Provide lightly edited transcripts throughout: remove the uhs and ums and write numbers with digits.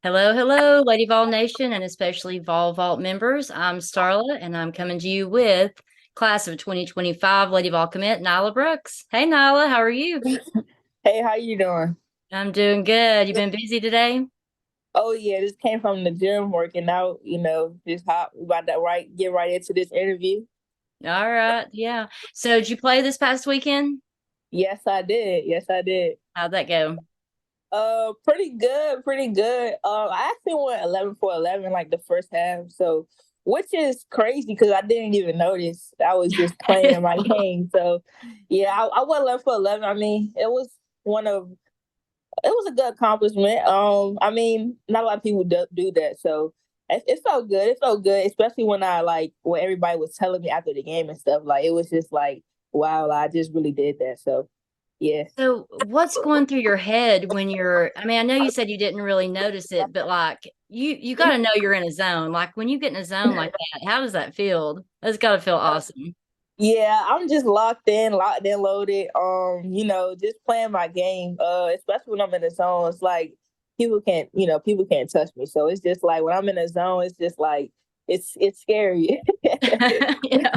Hello, hello, Lady Vol Nation, and especially Vol Vault members. I'm Starla, and I'm coming to you with class of 2025 Lady Vol commit, Nyla Brooks. Hey, Nyla, how are you? Hey, how you doing? I'm doing good. You been busy today? Oh yeah, just came from the gym working out, just hop about that get right into this interview. All right, yeah. So, did you play this past weekend? Yes, I did. Yes, I did. How'd that go? Pretty good, pretty good. I actually went 11 for 11 like the first half, so which is crazy because I didn't even notice. I was just playing my game. So yeah, I went 11 for 11. I mean, one of it was a good accomplishment. I mean, not a lot of people do that, so it felt good. It felt good, especially when everybody was telling me after the game and stuff. Like it was just like, wow, I just really did that. So yeah. So, what's going through your head when I mean, I know you said you didn't really notice it, but like you got to know you're in a zone. Like when you get in a zone like that, how does that feel? That's got to feel awesome. Yeah, I'm just locked in, loaded. Just playing my game. Especially when I'm in the zone, it's like people can't touch me. So it's just like when I'm in the zone, it's just like it's scary. Yeah.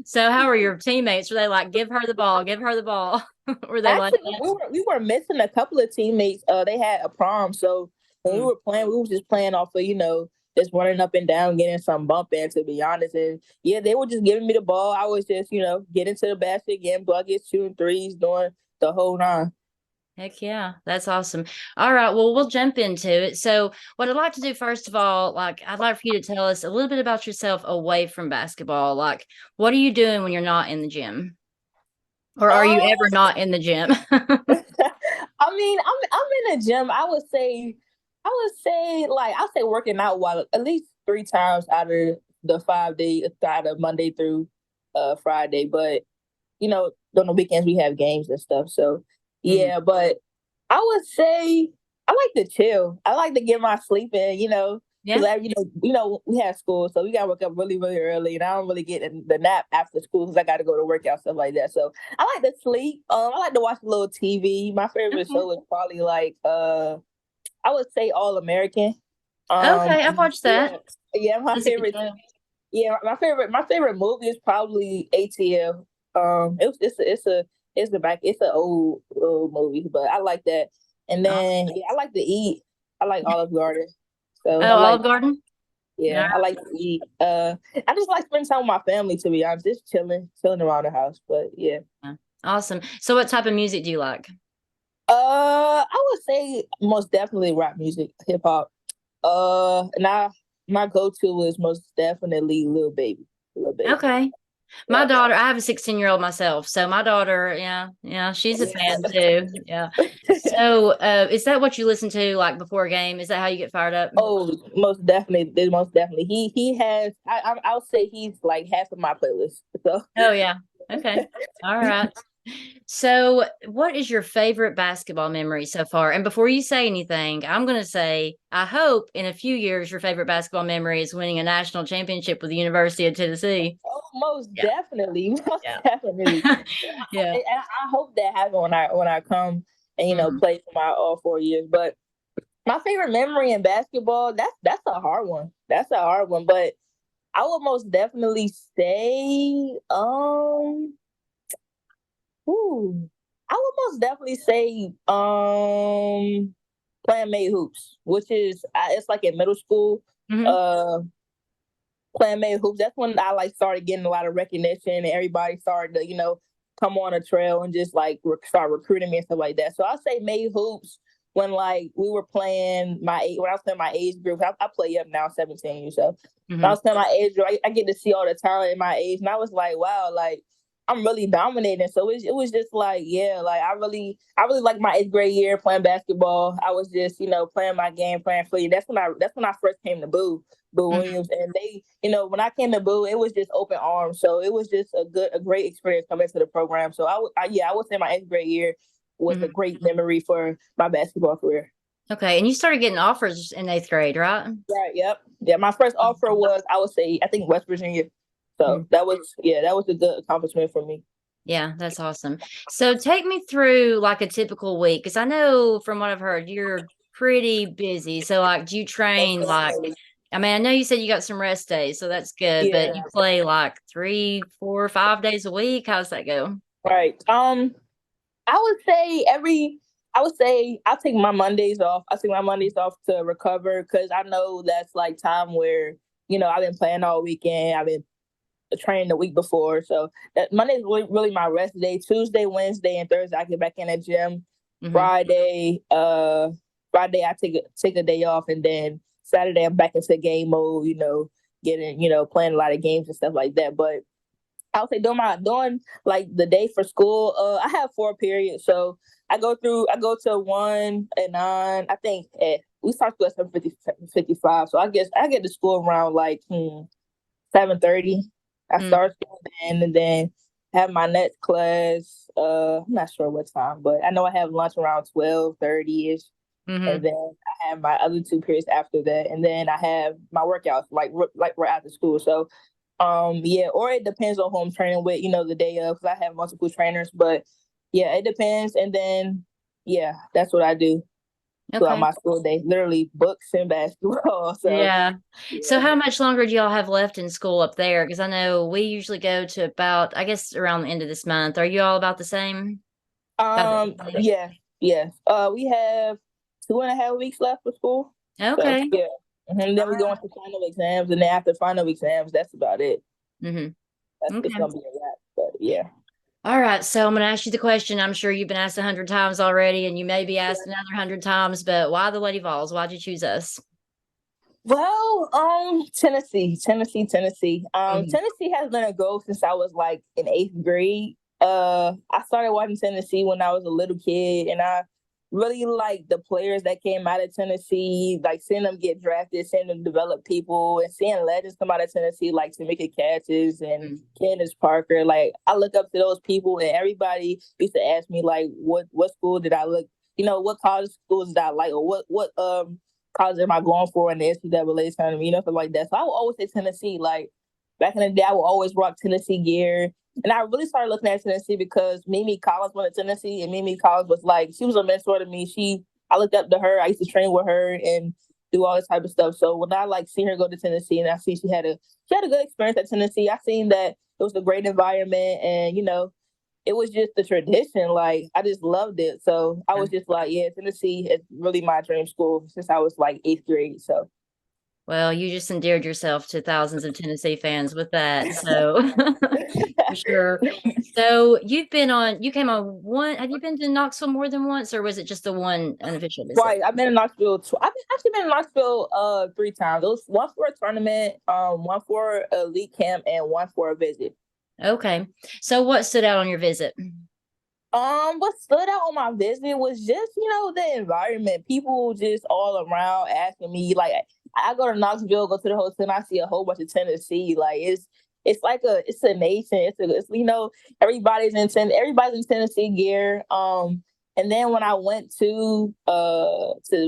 So how are your teammates? Were they like, give her the ball, give her the ball? Were they like Actually, that? we were missing a couple of teammates. They had a prom, so when we Mm. were playing, we were just playing off of just running up and down, getting some bump in. To be honest, and yeah, they were just giving me the ball. I was just getting to the basket, getting buckets, shooting threes, doing the whole nine. Heck yeah, that's awesome. All right, well, we'll jump into it. So, what I'd like to do first of all, like, I'd like for you to tell us a little bit about yourself away from basketball. Like, what are you doing when you're not in the gym? Or are you Um, ever not in the gym? I mean, I'm in the gym. I would say like I'll say working out while at least 3 times out of the 5 days, out of Monday through Friday. But on the weekends we have games and stuff. So Mhm. yeah, but I would say I like to chill. I like to get my sleep in, Yeah. because we have school, so we gotta wake up really, really early, and I don't really get the nap after school because I got to go to work out stuff like that. So I like to sleep. I like to watch a little TV. My favorite Okay. show is probably like I would say All American. Okay, I've watched that. Yeah, yeah, my That's a good favorite. show. Yeah, my favorite movie is probably ATL. It's an old movie, but I like that. And then yeah, I like to eat. I like Olive Garden, so Oh, Olive Garden? No. I like to eat. I just like spending time with my family. To be honest, just chilling around the house. But yeah, Awesome. So what type of music do you like? I would say most definitely rap music, hip hop. Now my go to is most definitely Lil Baby, Lil Baby. Okay. My Yeah. daughter, I have a 16-year-old myself. So my daughter, yeah, yeah, she's a fan too. Yeah. So is that what you listen to like before a game? Is that how you get fired up? Oh, most definitely. Most definitely. He has. I'll say he's like half of my playlist. So Oh yeah. Okay. All right. So, what is your favorite basketball memory so far? And before you say anything, I'm going to say, I hope in a few years your favorite basketball memory is winning a national championship with the University of Tennessee. oh, most Yeah. definitely, most Yeah. definitely. Yeah. And I hope that happens when I come and Mhm. play for my all 4 years. But my favorite memory in basketball, that's a hard one. That's a hard one. But I would most definitely say, ooh, I would most definitely say, playing made hoops, which is it's like in middle school. Mhm. Uh, Playing made hoops. That's when I like started getting a lot of recognition, and everybody started to come on a trail and just like start recruiting me and stuff like that. So I say made hoops when like we were playing when I was playing my age group. I play up now, 17 years old. When I Mhm. was playing my age group, I get to see all the talent in my age, and I was like, wow, like I'm really dominating. So it was just like, yeah, like I really like my 8th grade year playing basketball. I was just, playing my game, playing for you. That's when I first came to Boo Mhm. Williams. And they, when I came to Boo, it was just open arms. So it was just a great experience coming to the program. So I would say my 8th grade year was a Mhm. great memory for my basketball career. Okay. And you started getting offers in eighth grade, right? Right. Yep. Yeah. My first offer was, I would say, I think West Virginia. So Mhm. that was a good accomplishment for me. Yeah, that's awesome. So take me through like a typical week, because I know from what I've heard, you're pretty busy. So like do you train like I mean, I know you said you got some rest days, so that's good, but Yeah, you play like 3, 4, 5 days a week. How's that go? right. I would say I would say I'll take my Mondays off. I take my Mondays off to recover because I know that's like time where, I've been playing all weekend. I've been training the week before. So that Monday is really my rest day. Tuesday, Wednesday, and Thursday I get back in the gym. Hmm. Friday, Friday I take a day off, and then Saturday I'm back into game mode. Getting playing a lot of games and stuff like that. But I would say during like the day for school. I have 4 periods, so I go to 1 and 9. I think we start school at 7:55. So I guess I get to school around like 7:30. I Mm-hmm. start school then, and then have my next class. I'm not sure what time, but I know I have lunch around 12:30 ish, and Mm-hmm. then I have my other 2 periods after that, and then I have my workouts like right after school. So, yeah, or it depends on who I'm training with. The day of, because I have multiple trainers, but yeah, it depends. And then yeah, that's what I do throughout Okay. my school day. Literally books and basketball. So Yeah. So yeah. how much longer do y'all have left in school up there? Because I know we usually go to about, I guess, around the end of this month. Are you all about the same? About the same? Yeah, yeah. We have 2.5 weeks left for school. So Okay. yeah. And then we go into final exams, and then after final exams, that's about it. Mm-hmm. That's it's Okay. gonna be a wrap. But yeah. All right. So I'm going to ask you the question. I'm sure you've been asked 100 times already, and you may be asked another 100 times, but why the Lady Vols? Why'd you choose us? Well, Tennessee. Hmm. Tennessee has been a goal since I was like in 8th grade. I started watching Tennessee when I was a little kid, and I really like the players that came out of Tennessee, like seeing them get drafted, seeing them develop people, and seeing legends come out of Tennessee like Tamika Catches and Candace Parker. Like I look up to those people, and everybody used to ask me like, what school did I look? What college schools did I like, or what college am I going for in the NCAA tournament, stuff like that. So I would always say Tennessee. Like back in the day, I would always rock Tennessee gear. And I really started looking at Tennessee because Mimi Collins went to Tennessee, and Mimi Collins was like, she was a mentor to me. I looked up to her. I used to train with her and do all this type of stuff. So when I like see her go to Tennessee, and I see she had a good experience at Tennessee, I seen that it was a great environment, and it was just the tradition. Like I just loved it. So I was just like, yeah, Tennessee is really my dream school since I was like 8th grade. So Well, you just endeared yourself to thousands of Tennessee fans with that. So for sure. So you came on one, have you been to Knoxville more than once, or was it just the one unofficial visit? right, I've been in Knoxville. I've actually been in Knoxville 3 times. It was one for a tournament, one for a league camp, and one for a visit. Okay. So what stood out on your visit? What stood out on my visit was just, the environment. People just all around asking me, like, I go to Knoxville, go to the hotel, and I see a whole bunch of Tennessee. Like, it's like it's a nation. Everybody's in Tennessee gear. And then when I went to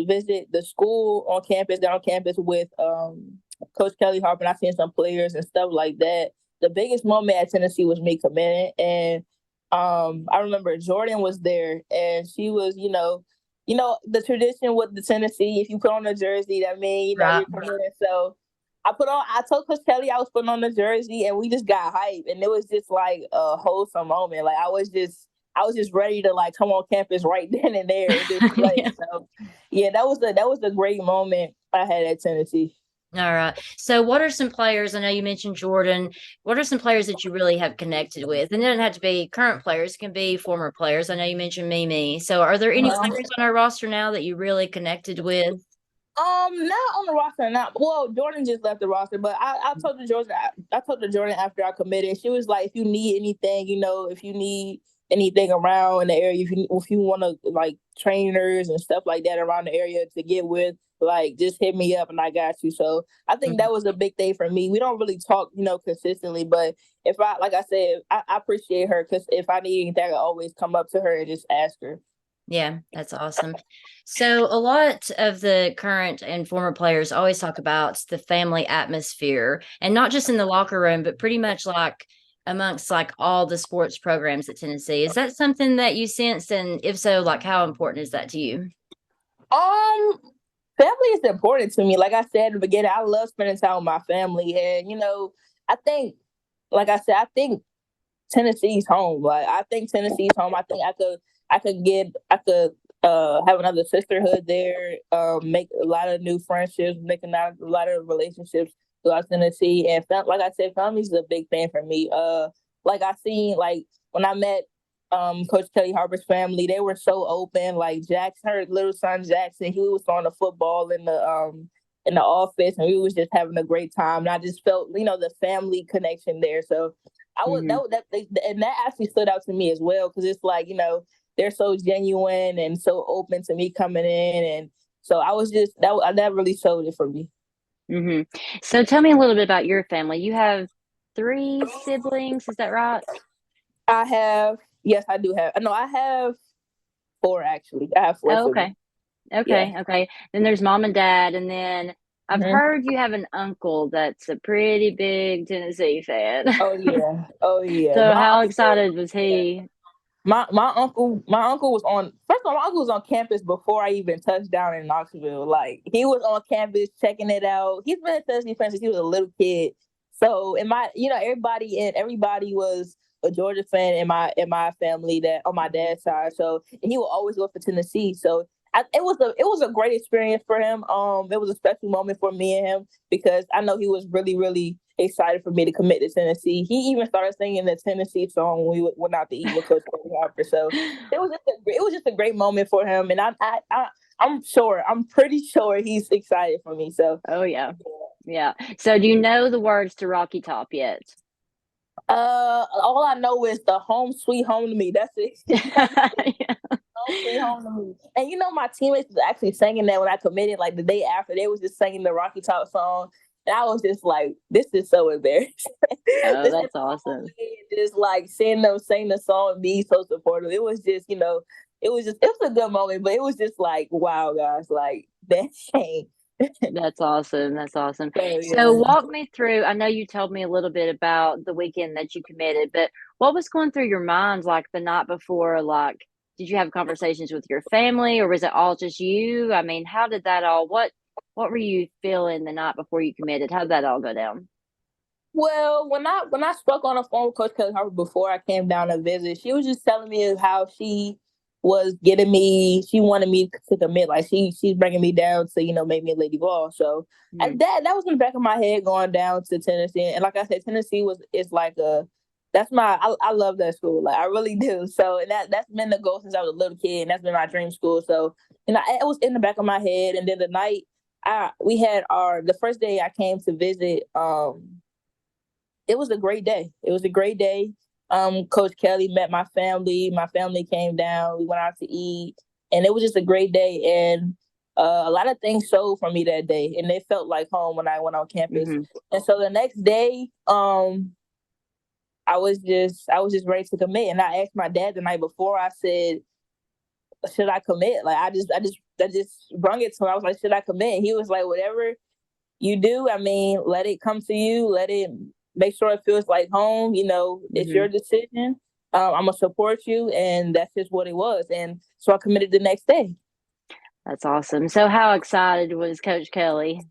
visit the school on campus, down on campus with Coach Kelly Harper, and I seen some players and stuff like that. The biggest moment at Tennessee was me committing, and I remember Jordan was there, and she was, the tradition with the Tennessee. If you put on a jersey, that means Right. you're coming. So I told Coach Kelly I was putting on the jersey, and we just got hype, and it was just like a wholesome moment. Like I was just ready to like come on campus right then and there and just play. Yeah. So yeah, that was a great moment I had at Tennessee. All right. So, what are some players? I know you mentioned Jordan. What are some players that you really have connected with? And it doesn't have to be current players; it can be former players. I know you mentioned Mimi. So, are there any Um, players on our roster now that you really connected with? Not on the roster. Not well. Jordan just left the roster, but I told the Jordan after I committed. She was like, if you need anything, if you need anything around in the area, if you want to like trainers and stuff like that around the area to get with, like just hit me up and I got you. So I think Mhm. that was a big thing for me. We don't really talk, consistently, but if I like I said, I appreciate her because if I need anything, I always come up to her and just ask her. Yeah, that's awesome. So, a lot of the current and former players always talk about the family atmosphere, and not just in the locker room, but pretty much like amongst like all the sports programs at Tennessee. Is that something that you sensed? And if so, like how important is that to you? Um, Family is important to me. Like I said at the beginning, I love spending time with my family, and I think, like I said, I think Tennessee's home. Like I think Tennessee's home. I could have another sisterhood there. Make a lot of new friendships, make a lot of relationships throughout Tennessee. And like I said, family's a big thing for me. Like I seen like when I met Coach Kelly Harper's family, they were so open. Like Jackson, her little son Jackson, he was on the football in the office, and we was just having a great time. And I just felt, the family connection there. So I would Hmm. and that actually stood out to me as well, because it's like, they're so genuine and so open to me coming in, and so I was just that really showed it for me. Hmm. So tell me a little bit about your family. You have three siblings, is that right? I have Yes, I do have. No, I have four actually. I have four Oh, siblings. okay. Yeah. Okay, okay. Then there's mom and dad, and then I've Hmm. heard you have an uncle that's a pretty big Tennessee fan. Oh yeah. Oh yeah. So My how uncle. excited was Yeah. he? My uncle was on. First of all, my uncle was on campus before I even touched down in Knoxville. Like he was on campus checking it out. He's been a Tennessee fan since he was a little kid. So in my, everybody was a Georgia fan in my family, that on my Mhm. dad's side. So and he will always go for Tennessee. So it was a great experience for him. It was a special moment for me and him, because I know he was really, really excited for me to commit to Tennessee. He even started singing the Tennessee song when we went out to eat with Coach Harper. So it was just a great moment for him, and I'm pretty sure he's excited for me. So Oh yeah. Yeah. So do you know the words to Rocky Top yet? all I know is the home sweet home to me. That's it. That's Yeah. home sweet home to me. And my teammates was actually singing that when I committed, like the day after. They was just singing the Rocky Top song. And I was just like, this is so embarrassing. Oh, This is that's my awesome. only, just like seeing them sing the song and be so supportive. It was just, it was a good moment, but it was just like, wow, guys, like that thing. That's awesome. That's awesome. So So yeah. walk me through. I know you told me a little bit about the weekend that you committed, but what was going through your mind like the night before? Like, did you have conversations with your family or was it all just you? I mean, how did that all what were you feeling the night before you committed? How did that all go down? Well, when I spoke on the phone with Coach Kelly Harper before I came down to visit, she was just telling me how she was getting me. She wanted me to commit, like she's bringing me down to make me a Lady Ball. So Mm, that was in the back of my head going down to Tennessee, and like I said, Tennessee was is like a that's my I love that school, like I really do. So and that's been the goal since I was a little kid, and that's been my dream school. So it was in the back of my head, and then the night we had the first day I came to visit. It was a great day. It was a great day. Coach Kelly met my family. My family came down. We went out to eat, and it was just a great day. And a lot of things showed for me that day, and they felt like home when I went on campus. hmm. And so the next day, I was just ready to commit. And I asked my dad the night before. I said, "Should I commit?" Like I just brung it to him. I was like, "Should I commit?" And he was like, "Whatever you do, I mean, let it come to you. Let it make sure it feels like home. It's Hmm. your decision. I'm gonna support you, and that's just what it was. And so I committed the next day. That's awesome. So how excited was Coach Kelly? Did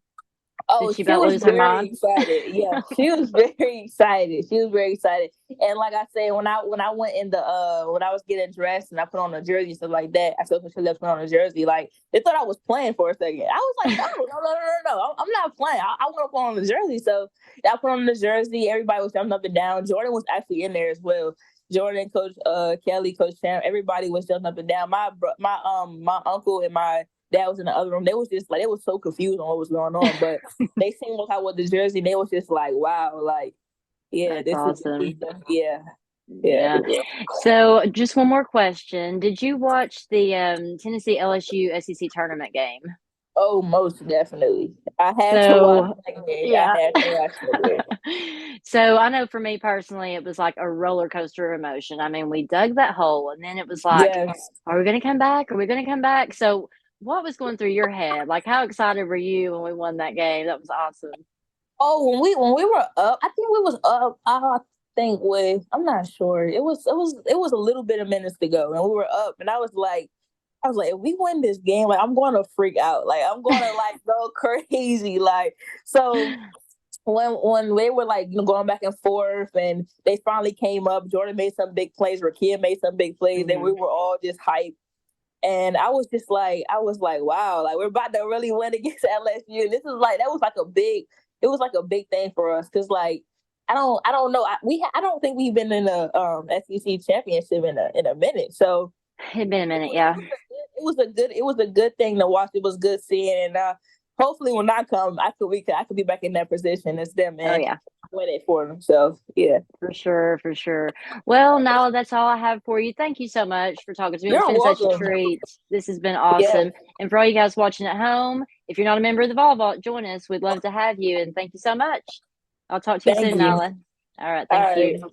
Oh, she she about was lose her very mind? excited. Yeah, she was very excited. She was very excited. And like I said, when I went in when I was getting dressed and I put on a jersey and stuff like that, I said she left me on a jersey. Like they thought I was playing for a second. I was like, no, no, no, no, no, no. I'm not playing. I want to put on the jersey. So I put on the jersey. Everybody was jumping up and down. Jordan was actually in there as well. Jordan, Coach Kelly, Coach Sam, everybody was jumping up and down. My uncle and my dad was in the other room. They was just like they was so confused on what was going on, but they seen what I wore the jersey. They was just like, wow, like yeah, That's awesome. yeah, yeah. Yeah. So just one more question. Did you watch the Tennessee LSU SEC tournament game? Oh, most definitely. I had to watch So that game. I yeah. had to watch that game. So I know for me personally, it was like a roller coaster of emotion. I mean, we dug that hole and then it was like, Yes. are we going to come back? Are we going to come back? So what was going through your head? Like, how excited were you when we won that game? That was awesome. Oh, when we were up, I think we was up. I think with I'm not sure. It was a little bit of minutes to go, and we were up, and I was like, I was like, if we win this game, like I'm going to freak out. Like I'm going to like go crazy. Like so when they were like going back and forth and they finally came up, Jordan made some big plays, Rakia made some big plays, and we were all just hyped. And I was like, wow, like we're about to really win against LSU. And this is like that was like a big, it was like a big thing for us because like I don't know, I don't think we've been in a SEC championship in a minute. So It'd been a it minute, was, yeah. it was a good thing to watch. It was good seeing, and hopefully when I come, I could be back in that position as them Oh and yeah. win it for them. So yeah, For sure, for sure. Well, Nala, that's all I have for you. Thank you so much for talking to me. It's you're been such a welcome. treat. This has been Yeah, awesome. And for all you guys watching at home, if you're not a member of the Vol Vault, join us. We'd love to have you. And thank you so much. I'll talk to you thank soon, you. Nala. All right. All Thank you. right.